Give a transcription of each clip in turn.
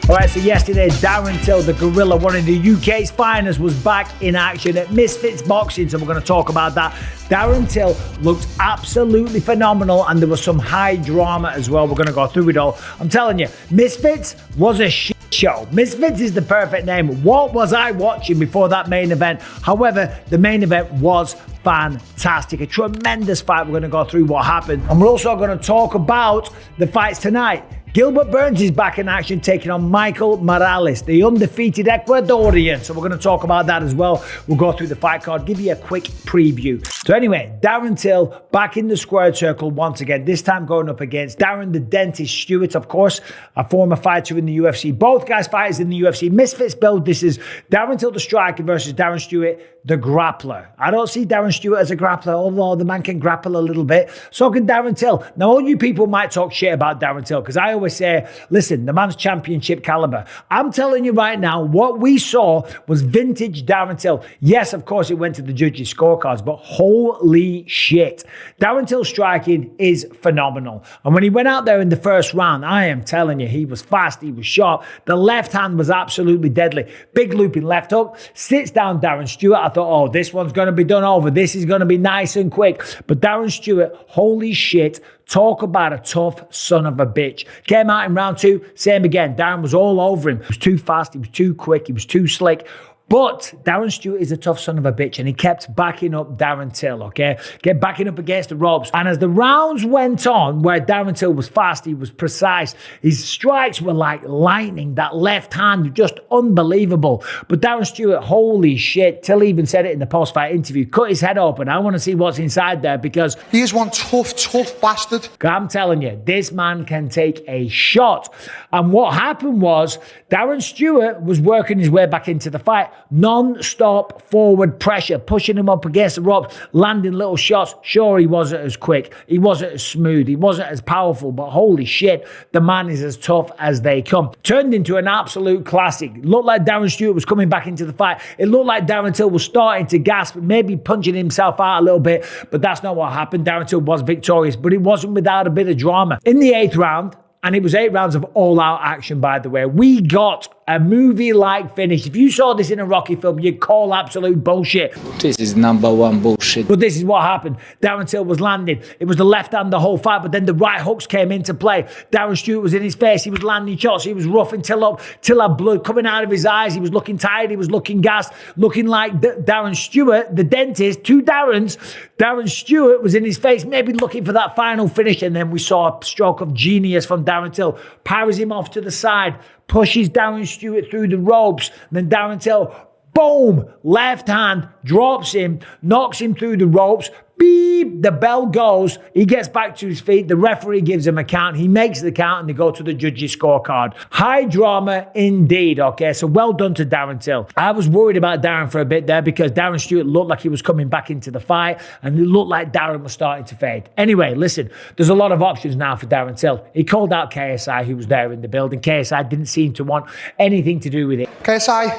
All right, so yesterday, Darren Till, the gorilla, one of the UK's finest, was back in action at Misfits Boxing, so we're going to talk about that. Darren Till looked absolutely phenomenal, and there was some high drama as well. We're going to go through it all. I'm telling you, Misfits was a shit show. Misfits is the perfect name. What was I watching before that main event? However, the main event was fantastic. A tremendous fight. We're going to go through what happened. And we're also going to talk about the fights tonight. Gilbert Burns is back in action, taking on Michael Morales, the undefeated Ecuadorian. So we're going to talk about that as well. We'll go through the fight card, give you a quick preview. So anyway, Darren Till back in the squared circle once again, this time going up against Darren the Dentist Stewart, of course, a former fighter in the UFC. Both guys fighters in the UFC. Misfits build, this is Darren Till the striker versus Darren Stewart the grappler. I don't see Darren Stewart as a grappler, although the man can grapple a little bit. So can Darren Till. Now, all you people might talk shit about Darren Till, because I always say, listen, the man's championship caliber. I'm telling you right now, what we saw was vintage Darren Till. Yes, of course, it went to the judges' scorecards, but holy shit. Darren Till's striking is phenomenal. And when he went out there in the first round, I am telling you, he was fast, he was sharp. The left hand was absolutely deadly. Big looping left hook, sits down Darren Stewart. I thought, oh, this one's going to be done over. This is going to be nice and quick. But Darren Stewart, holy shit, talk about a tough son of a bitch. Came out in round two, same again. Darren was all over him. He was too fast, he was too quick, he was too slick. But Darren Stewart is a tough son of a bitch, and he kept backing up Darren Till, okay? Kept backing up against the ropes. And as the rounds went on, where Darren Till was fast, he was precise, his strikes were like lightning. That left hand, just unbelievable. But Darren Stewart, holy shit, Till even said it in the post-fight interview, cut his head open. I want to see what's inside there, because he is one tough bastard. I'm telling you, this man can take a shot. And what happened was, Darren Stewart was working his way back into the fight. Non-stop forward pressure, pushing him up against the ropes, landing little shots. Sure, he wasn't as quick, he wasn't as smooth, he wasn't as powerful, but holy shit, the man is as tough as they come. Turned into an absolute classic. Looked like Darren Stewart was coming back into the fight. It looked like Darren Till was starting to gasp, maybe punching himself out a little bit, but that's not what happened. Darren Till was victorious, but it wasn't without a bit of drama. In the 8th round, and it was 8 rounds of all-out action, by the way, we got a movie-like finish. If you saw this in a Rocky film, you'd call absolute bullshit. This is #1 bullshit. But this is what happened. Darren Till was landing. It was the left hand the whole fight, but then the right hooks came into play. Darren Stewart was in his face. He was landing shots. He was roughing Till up. Till had blood coming out of his eyes. He was looking tired. He was looking gassed, looking like Darren Stewart, the dentist, two Darrens. Darren Stewart was in his face, maybe looking for that final finish, and then we saw a stroke of genius from Darren Till. Powers him off to the side, pushes Darren Stewart through the ropes. Then Darren Till, boom, left hand, drops him, knocks him through the ropes. Beep, the bell goes. He gets back to his feet. The referee gives him a count. He makes the count, and they go to the judges' scorecard. High drama indeed, okay? So well done to Darren Till. I was worried about Darren for a bit there, because Darren Stewart looked like he was coming back into the fight, and it looked like Darren was starting to fade. Anyway, listen, there's a lot of options now for Darren Till. He called out KSI, who was there in the building. KSI didn't seem to want anything to do with it. KSI,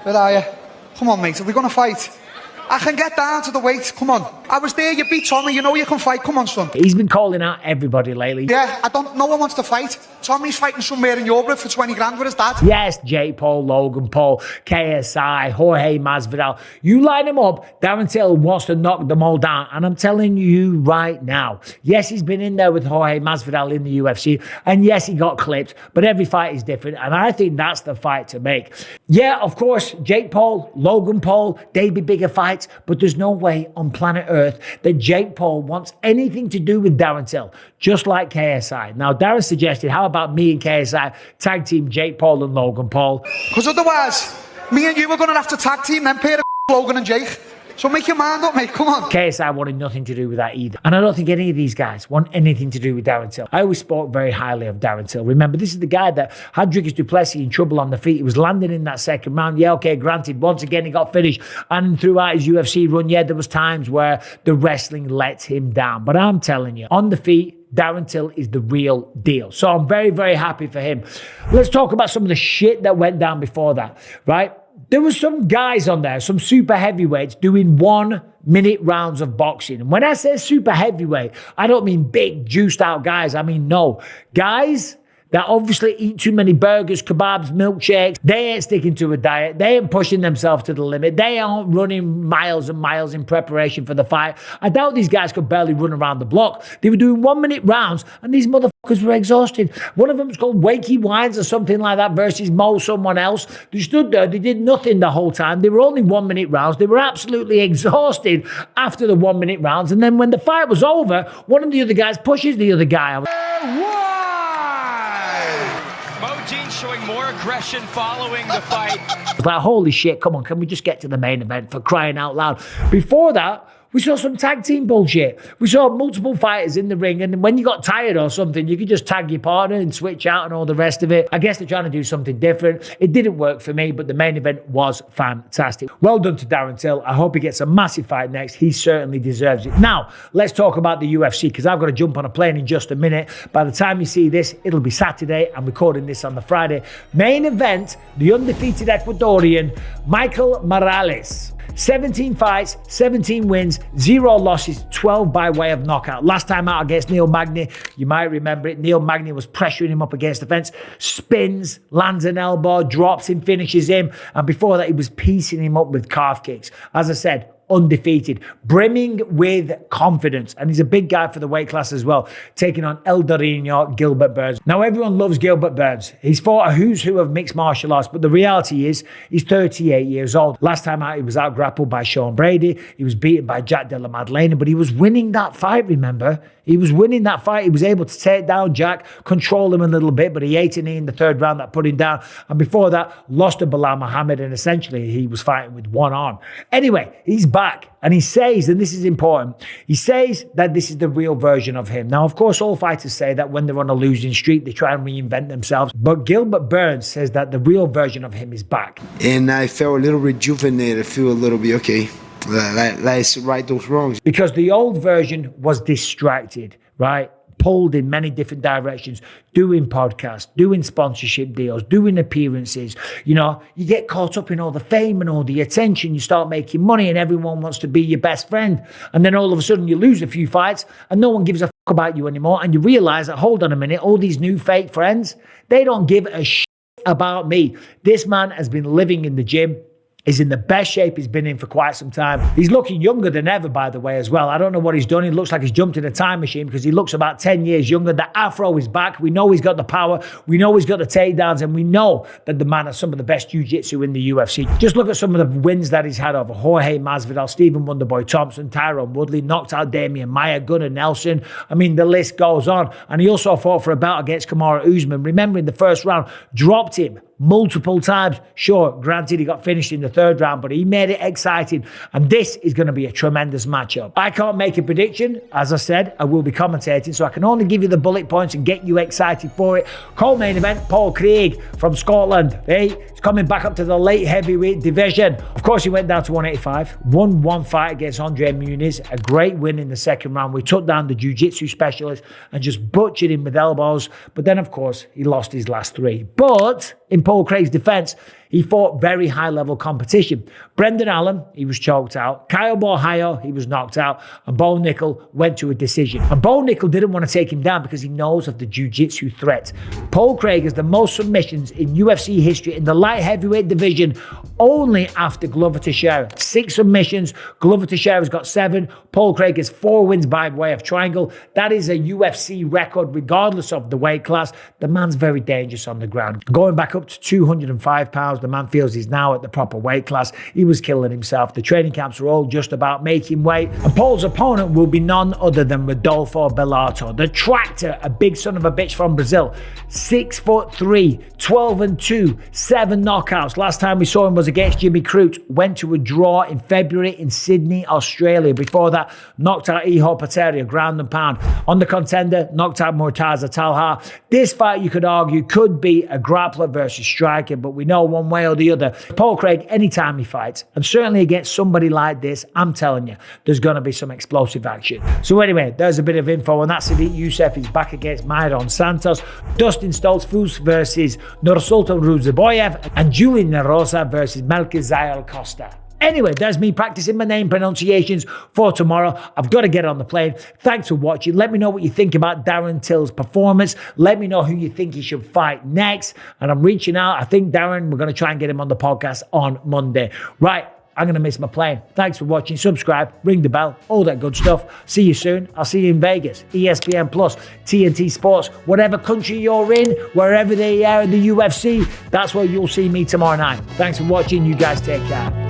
where are you? Come on, mate, are we going to fight? I can get down to the weight, come on. I was there, you beat Tommy, you know you can fight, come on, son. He's been calling out everybody lately. Yeah, no one wants to fight. Tommy's fighting somewhere in Europe for 20 grand with his dad. Yes, Jake Paul, Logan Paul, KSI, Jorge Masvidal. You line them up, Darren Till wants to knock them all down. And I'm telling you right now, yes, he's been in there with Jorge Masvidal in the UFC. And yes, he got clipped, but every fight is different. And I think that's the fight to make. Yeah, of course, Jake Paul, Logan Paul, they'd be bigger fights. But there's no way on planet Earth that Jake Paul wants anything to do with Darren Till, just like KSI. Now, Darren suggested, how about me and KSI tag team Jake Paul and Logan Paul? Because otherwise, me and you are going to have to tag team them pair of Logan and Jake. So make your mind up, mate, come on. KSI wanted nothing to do with that either. And I don't think any of these guys want anything to do with Darren Till. I always spoke very highly of Darren Till. Remember, this is the guy that had Dricus du Plessis in trouble on the feet. He was landing in that second round. Yeah, okay, granted, once again, he got finished. And throughout his UFC run, yeah, there was times where the wrestling let him down. But I'm telling you, on the feet, Darren Till is the real deal. So I'm very, very happy for him. Let's talk about some of the shit that went down before that, right? There was some guys on there, some super heavyweights doing 1-minute rounds of boxing. And when I say super heavyweight, I don't mean big, juiced out guys. I mean, no. Guys that obviously eat too many burgers, kebabs, milkshakes. They ain't sticking to a diet. They ain't pushing themselves to the limit. They aren't running miles and miles in preparation for the fight. I doubt these guys could barely run around the block. They were doing 1 minute rounds and these motherfuckers were exhausted. One of them was called Wakey Wines or something like that versus Mo someone else. They stood there. They did nothing the whole time. They were only 1 minute rounds. They were absolutely exhausted after the 1 minute rounds. And then when the fight was over, one of the other guys pushes the other guy. Showing more aggression following the fight. It's like, holy shit, come on, can we just get to the main event, for crying out loud? Before that, we saw some tag team bullshit. We saw multiple fighters in the ring, and when you got tired or something, you could just tag your partner and switch out and all the rest of it. I guess they're trying to do something different. It didn't work for me, but the main event was fantastic. Well done to Darren Till. I hope he gets a massive fight next. He certainly deserves it. Now, let's talk about the UFC, because I've got to jump on a plane in just a minute. By the time you see this, it'll be Saturday. I'm recording this on the Friday. Main event, the undefeated Ecuadorian, Michael Morales. 17 fights, 17 wins, 0 losses, 12 by way of knockout. Last time out against Neil Magny, you might remember it. Neil Magny was pressuring him up against the fence, spins, lands an elbow, drops him, finishes him. And before that, he was piecing him up with calf kicks. As I said, undefeated, brimming with confidence. And he's a big guy for the weight class as well, taking on El Dorino, Gilbert Burns. Now, everyone loves Gilbert Burns. He's fought a who's who of mixed martial arts, but the reality is he's 38 years old. Last time out, he was out grappled by Sean Brady. He was beaten by Jack Della Maddalena, but he was winning that fight, remember? He was winning that fight. He was able to take down Jack, control him a little bit, but he ate a knee in the third round that put him down. And before that, lost to Bilal Muhammad, and essentially he was fighting with one arm. Anyway, he's back, and he says, and this is important, he says that this is the real version of him. Now, of course, all fighters say that when they're on a losing streak, they try and reinvent themselves. But Gilbert Burns says that the real version of him is back. And I felt a little rejuvenated. I feel a little bit okay. Let's right those wrongs. Because the old version was distracted, right? Pulled in many different directions, doing podcasts, doing sponsorship deals, doing appearances. You know, you get caught up in all the fame and all the attention. You start making money and everyone wants to be your best friend. And then all of a sudden you lose a few fights and no one gives a fuck about you anymore. And you realize that, hold on a minute, all these new fake friends, they don't give a shit about me. This man has been living in the gym. He's in the best shape he's been in for quite some time. He's looking younger than ever, by the way, as well. I don't know what he's done. He looks like he's jumped in a time machine because he looks about 10 years younger. The afro is back. We know he's got the power. We know he's got the takedowns. And we know that the man has some of the best jiu-jitsu in the UFC. Just look at some of the wins that he's had over Jorge Masvidal, Stephen Wonderboy Thompson, Tyrone Woodley, knocked out Damian Maia, Gunnar Nelson. I mean, the list goes on. And he also fought for a bout against Kamaru Usman. Remember, in the first round, dropped him multiple times. Sure, granted, he got finished in the third round, but he made it exciting. And this is going to be a tremendous matchup. I can't make a prediction. As I said, I will be commentating, so I can only give you the bullet points and get you excited for it. Co-main event, Paul Craig from Scotland. Hey, he's coming back up to the light heavyweight division. Of course, he went down to 185, won one fight against Andre Muniz, a great win in the second round. We took down the jiu-jitsu specialist and just butchered him with elbows. But then, of course, he lost his last three. But in Paul Craig's defense, he fought very high-level competition. Brendan Allen, he was choked out. Kyle Borhayo, he was knocked out. And Bo Nickel went to a decision. And Bo Nickel didn't want to take him down because he knows of the jiu-jitsu threat. Paul Craig has the most submissions in UFC history in the light heavyweight division, only after Glover Teixeira. 6 submissions. Glover Teixeira's got 7. Paul Craig has 4 wins by way of triangle. That is a UFC record regardless of the weight class. The man's very dangerous on the ground. Going back up to 205 pounds, the man feels he's now at the proper weight class. He was killing himself. The training camps are all just about making weight. And Paul's opponent will be none other than Rulo Bellato, the tractor, a big son of a bitch from Brazil. 6'3", 12-2, 7 knockouts. Last time we saw him was against Jimmy Crute. Went to a draw in February in Sydney, Australia. Before that, knocked out Iho Pateria, ground and pound. On the contender, knocked out Murtaza Talha. This fight, you could argue, could be a grappler versus striker, but we know one way or the other. Paul Craig, anytime he fights, and certainly against somebody like this, I'm telling you, there's going to be some explosive action. So anyway, there's a bit of info on that. Sadiq Youssef is back against Myron Santos. Dustin Stoltzfus versus Nursultan Ruziboyev, and Julian Narosa versus Melchizedek Costa. Anyway, there's me practicing my name pronunciations for tomorrow. I've got to get on the plane. Thanks for watching. Let me know what you think about Darren Till's performance. Let me know who you think he should fight next. And I'm reaching out. I think Darren, we're going to try and get him on the podcast on Monday. Right, I'm going to miss my plane. Thanks for watching. Subscribe, ring the bell, all that good stuff. See you soon. I'll see you in Vegas, ESPN+, TNT Sports, whatever country you're in, wherever they are in the UFC, that's where you'll see me tomorrow night. Thanks for watching. You guys take care.